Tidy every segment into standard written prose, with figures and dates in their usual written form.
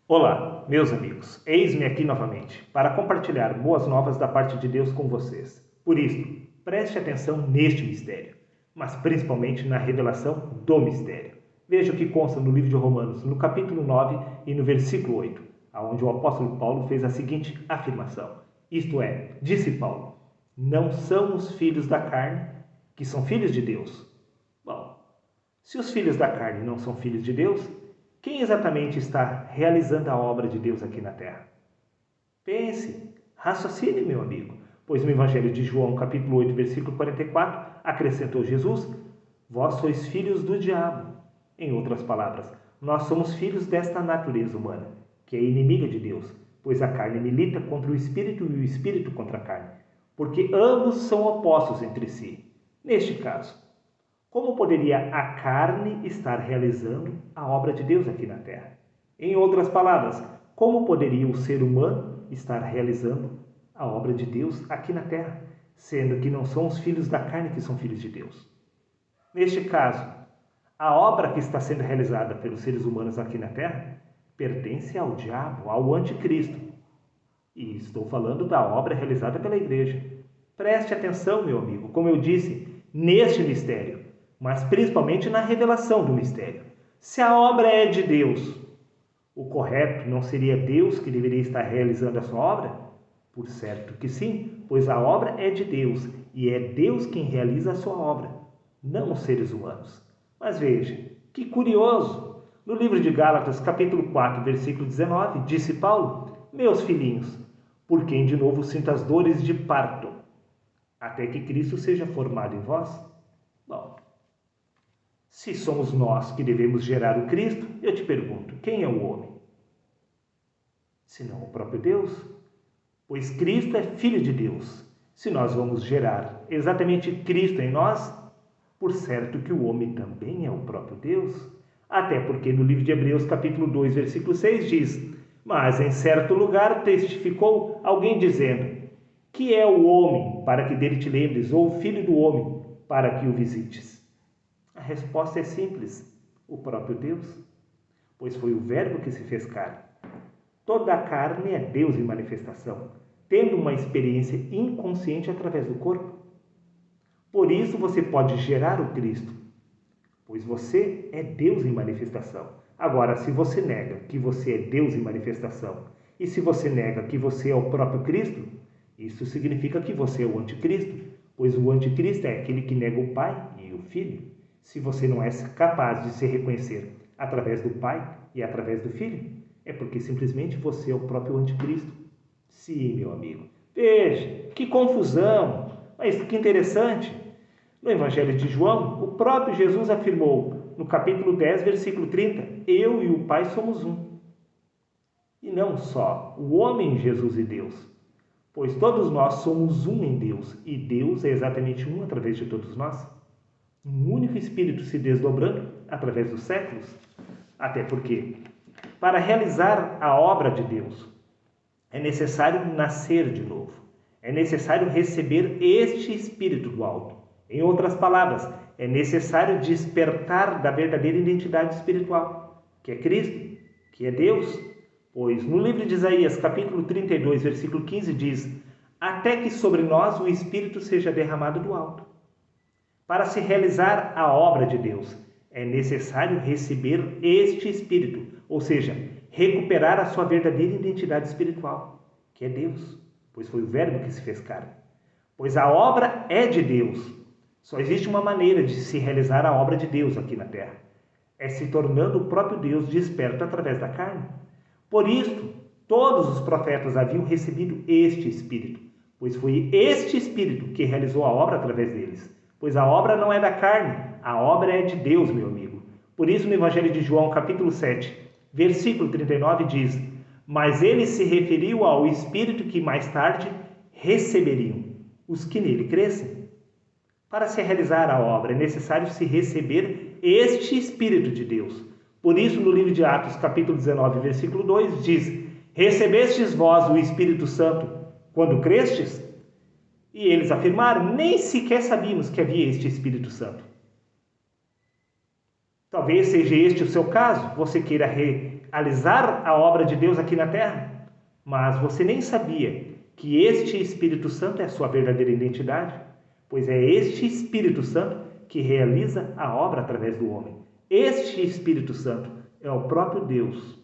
Olá, meus amigos, eis-me aqui novamente para compartilhar boas novas da parte de Deus com vocês. Por isso, preste atenção neste mistério, mas principalmente na revelação do mistério. Veja o que consta no livro de Romanos, no capítulo 9 e no versículo 8, onde o apóstolo Paulo fez a seguinte afirmação. Isto é, disse Paulo, não são os filhos da carne que são filhos de Deus. Bom, se os filhos da carne não são filhos de Deus, quem exatamente está realizando a obra de Deus aqui na terra? Pense, raciocine, meu amigo, pois no Evangelho de João, capítulo 8, versículo 44, acrescentou Jesus, vós sois filhos do diabo. Em outras palavras, nós somos filhos desta natureza humana, que é inimiga de Deus, pois a carne milita contra o espírito e o espírito contra a carne, porque ambos são opostos entre si. Neste caso, como poderia a carne estar realizando a obra de Deus aqui na Terra? Em outras palavras, como poderia o ser humano estar realizando a obra de Deus aqui na Terra, sendo que não são os filhos da carne que são filhos de Deus? Neste caso, a obra que está sendo realizada pelos seres humanos aqui na Terra pertence ao diabo, ao anticristo. E estou falando da obra realizada pela igreja. Preste atenção, meu amigo, como eu disse, neste mistério, mas principalmente na revelação do mistério. Se a obra é de Deus, o correto não seria Deus que deveria estar realizando a sua obra? Por certo que sim, pois a obra é de Deus e é Deus quem realiza a sua obra, não os seres humanos. Mas veja, que curioso! No livro de Gálatas, capítulo 4, versículo 19, disse Paulo, meus filhinhos, por quem de novo sinto as dores de parto, até que Cristo seja formado em vós? Bom, se somos nós que devemos gerar o Cristo, eu te pergunto, quem é o homem? Senão o próprio Deus? Pois Cristo é Filho de Deus. Se nós vamos gerar exatamente Cristo em nós, por certo que o homem também é o próprio Deus. Até porque no livro de Hebreus, capítulo 2, versículo 6 diz, mas em certo lugar testificou alguém dizendo, que é o homem para que dele te lembres, ou o filho do homem para que o visites? A resposta é simples, o próprio Deus, pois foi o Verbo que se fez carne. Toda a carne é Deus em manifestação, tendo uma experiência inconsciente através do corpo. Por isso você pode gerar o Cristo, pois você é Deus em manifestação. Agora, se você nega que você é Deus em manifestação, e se você nega que você é o próprio Cristo, isso significa que você é o anticristo, pois o anticristo é aquele que nega o Pai e o Filho. Se você não é capaz de se reconhecer através do Pai e através do Filho, é porque simplesmente você é o próprio anticristo. Sim, meu amigo. Veja, que confusão! Mas que interessante! No Evangelho de João, o próprio Jesus afirmou, no capítulo 10, versículo 30, eu e o Pai somos um. E não só o homem, Jesus e Deus, pois todos nós somos um em Deus, e Deus é exatamente um através de todos nós. Um único Espírito se desdobrando através dos séculos. Até porque, para realizar a obra de Deus, é necessário nascer de novo. É necessário receber este Espírito do alto. Em outras palavras, é necessário despertar da verdadeira identidade espiritual, que é Cristo, que é Deus. Pois no livro de Isaías, capítulo 32, versículo 15, diz, até que sobre nós o Espírito seja derramado do alto. Para se realizar a obra de Deus, é necessário receber este Espírito, ou seja, recuperar a sua verdadeira identidade espiritual, que é Deus, pois foi o Verbo que se fez carne. Pois a obra é de Deus. Só existe uma maneira de se realizar a obra de Deus aqui na terra. É se tornando o próprio Deus desperto através da carne. Por isto, todos os profetas haviam recebido este Espírito, pois foi este Espírito que realizou a obra através deles. Pois a obra não é da carne, a obra é de Deus, meu amigo. Por isso, no Evangelho de João, capítulo 7, versículo 39, diz, mas ele se referiu ao Espírito que mais tarde receberiam os que nele crescem. Para se realizar a obra, é necessário se receber este Espírito de Deus. Por isso, no livro de Atos, capítulo 19, versículo 2, diz, recebestes vós o Espírito Santo quando crestes? E eles afirmaram, nem sequer sabíamos que havia este Espírito Santo. Talvez seja este o seu caso, você queira realizar a obra de Deus aqui na terra, mas você nem sabia que este Espírito Santo é a sua verdadeira identidade, pois é este Espírito Santo que realiza a obra através do homem. Este Espírito Santo é o próprio Deus.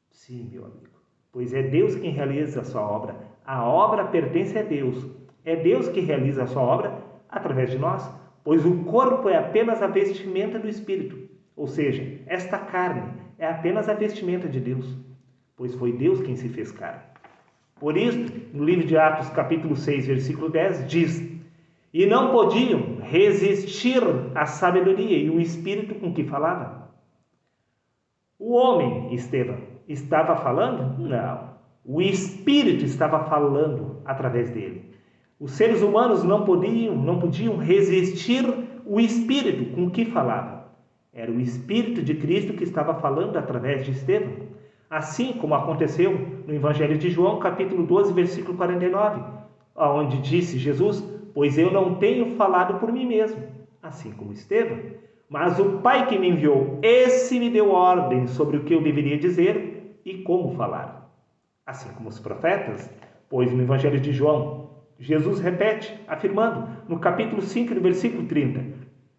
Sim, meu amigo, pois é Deus quem realiza a sua obra. A obra pertence a Deus. É Deus que realiza a sua obra através de nós, pois o corpo é apenas a vestimenta do Espírito. Ou seja, esta carne é apenas a vestimenta de Deus, pois foi Deus quem se fez carne. Por isso, no livro de Atos, capítulo 6, versículo 10, diz: e não podiam resistir à sabedoria e o Espírito com que falava. O homem, Estevão, estava falando? Não. O Espírito estava falando através dele. Os seres humanos não podiam resistir o Espírito com que falava. Era o Espírito de Cristo que estava falando através de Estevão. Assim como aconteceu no Evangelho de João, capítulo 12, versículo 49, onde disse Jesus: pois eu não tenho falado por mim mesmo, assim como Estevão, mas o Pai que me enviou, esse me deu ordem sobre o que eu deveria dizer e como falar. Assim como os profetas, pois no Evangelho de João, Jesus repete, afirmando, no capítulo 5, no versículo 30,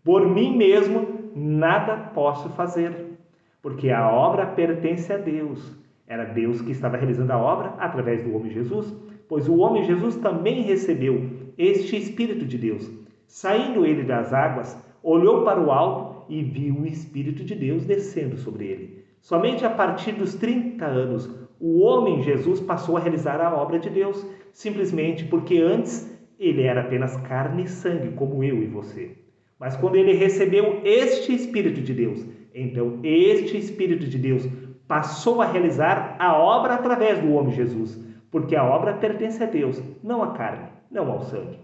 por mim mesmo nada posso fazer, porque a obra pertence a Deus. Era Deus que estava realizando a obra através do homem Jesus, pois o homem Jesus também recebeu este Espírito de Deus. Saindo ele das águas, olhou para o alto e viu o Espírito de Deus descendo sobre ele. Somente a partir dos 30 anos, o homem Jesus passou a realizar a obra de Deus, simplesmente porque antes ele era apenas carne e sangue, como eu e você. Mas quando ele recebeu este Espírito de Deus, então este Espírito de Deus passou a realizar a obra através do homem Jesus, porque a obra pertence a Deus, não à carne, não ao sangue.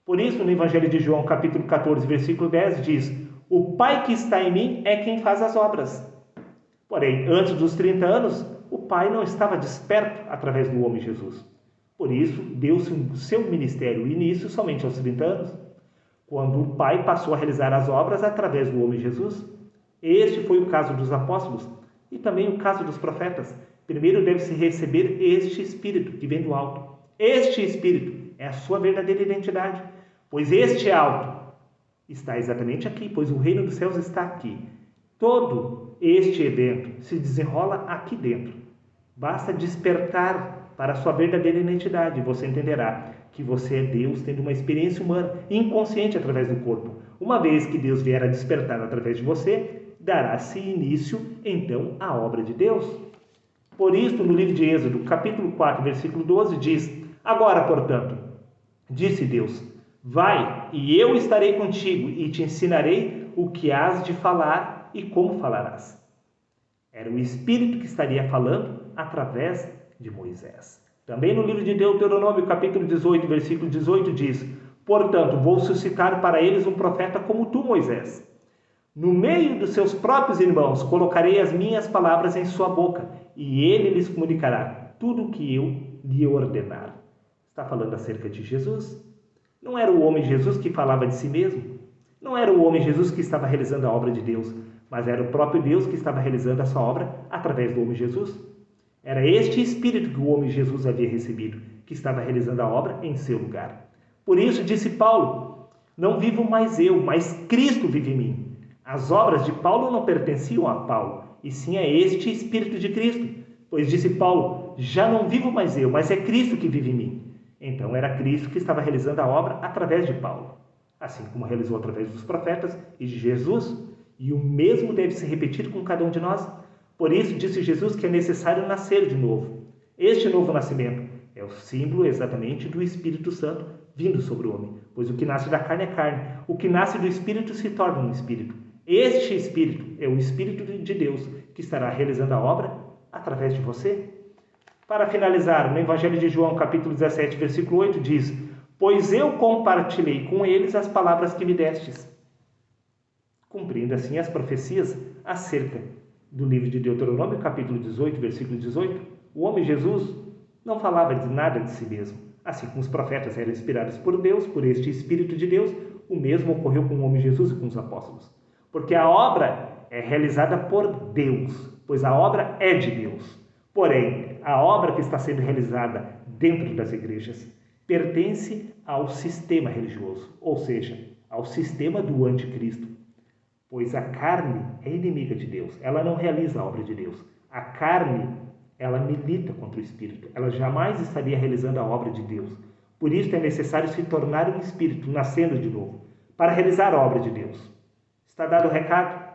Por isso, no Evangelho de João, capítulo 14, versículo 10, diz: o Pai que está em mim é quem faz as obras. Porém, antes dos 30 anos, o Pai não estava desperto através do homem Jesus. Por isso, deu-se o seu ministério início somente aos 30 anos, quando o Pai passou a realizar as obras através do homem Jesus. Este foi o caso dos apóstolos e também o caso dos profetas. Primeiro deve-se receber este Espírito que vem do alto. Este Espírito é a sua verdadeira identidade, pois este alto está exatamente aqui, pois o reino dos céus está aqui. Todo este evento se desenrola aqui dentro. Basta despertar para a sua verdadeira identidade e você entenderá que você é Deus tendo uma experiência humana inconsciente através do corpo. Uma vez que Deus vier a despertar através de você, dará-se início, então, à obra de Deus. Por isso, no livro de Êxodo, capítulo 4, versículo 12, diz: agora, portanto, disse Deus, vai, e eu estarei contigo, e te ensinarei o que hás de falar e como falarás. Era o Espírito que estaria falando através de Moisés. Também no livro de Deuteronômio, capítulo 18, versículo 18, diz: portanto, vou suscitar para eles um profeta como tu, Moisés. No meio dos seus próprios irmãos, colocarei as minhas palavras em sua boca, e ele lhes comunicará tudo o que eu lhe ordenar. Está falando acerca de Jesus? Não era o homem Jesus que falava de si mesmo? Não era o homem Jesus que estava realizando a obra de Deus, mas era o próprio Deus que estava realizando a sua obra através do homem Jesus? Era este Espírito que o homem Jesus havia recebido, que estava realizando a obra em seu lugar. Por isso disse Paulo: não vivo mais eu, mas Cristo vive em mim. As obras de Paulo não pertenciam a Paulo, e sim a este Espírito de Cristo. Pois disse Paulo: já não vivo mais eu, mas é Cristo que vive em mim. Então era Cristo que estava realizando a obra através de Paulo, assim como realizou através dos profetas e de Jesus, e o mesmo deve se repetir com cada um de nós. Por isso disse Jesus que é necessário nascer de novo. Este novo nascimento é o símbolo exatamente do Espírito Santo vindo sobre o homem, pois o que nasce da carne é carne, o que nasce do Espírito se torna um Espírito. Este Espírito é o Espírito de Deus que estará realizando a obra através de você. Para finalizar, no Evangelho de João, capítulo 17, versículo 8, diz: pois eu compartilhei com eles as palavras que me destes, cumprindo assim as profecias acerca do livro de Deuteronômio, capítulo 18, versículo 18. O homem Jesus não falava de nada de si mesmo. Assim como os profetas eram inspirados por Deus, por este Espírito de Deus, o mesmo ocorreu com o homem Jesus e com os apóstolos. Porque a obra é realizada por Deus, pois a obra é de Deus. Porém, a obra que está sendo realizada dentro das igrejas pertence ao sistema religioso, ou seja, ao sistema do anticristo, pois a carne é inimiga de Deus, ela não realiza a obra de Deus. A carne, ela milita contra o espírito, ela jamais estaria realizando a obra de Deus. Por isso é necessário se tornar um espírito, nascendo de novo, para realizar a obra de Deus. Está dado o recado?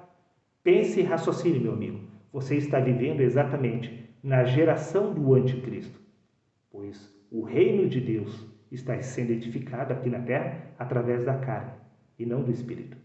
Pense e raciocine, meu amigo. Você está vivendo exatamente na geração do anticristo, pois o reino de Deus está sendo edificado aqui na terra através da carne e não do espírito.